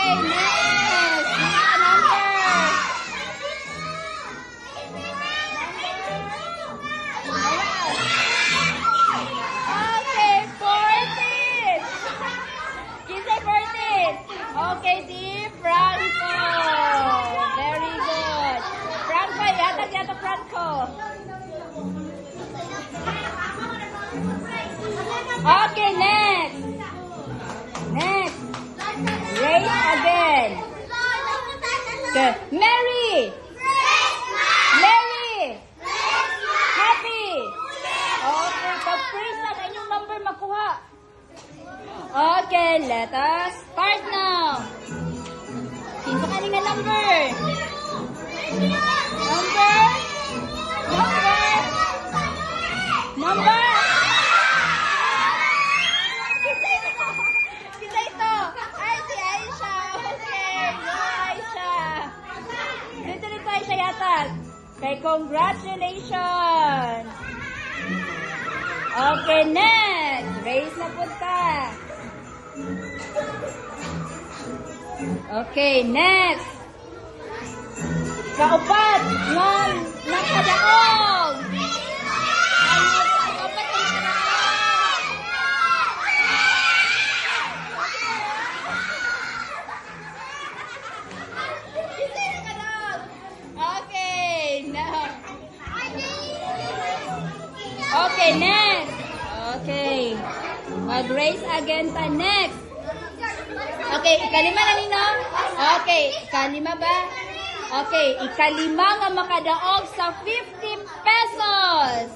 Okay, next. Number. Okay, 14. Kinsa 14? Okay, di Franco. Very good. Franco, yata Franco. Okay, next. Next. Race again. Okay. Mary. Mary. Happy. Okay, pag-freeze na inyong number makuha. Okay, let us start now. Kinsa kani nga number? Number? Number? Kinsa ito? Ay, si Aisha. Okay, go Aisha. Dito Aisha yata. Okay, congratulations. Okay, next. Race na punta. Okay, next. Kaupat ng kadaog. Okay, now. Okay, next. Okay. Mag-race again ta next. Okay, ikalima na nino. Okay, ikalima ba? Okay, ikalima nga makadaog sa 50 pesos.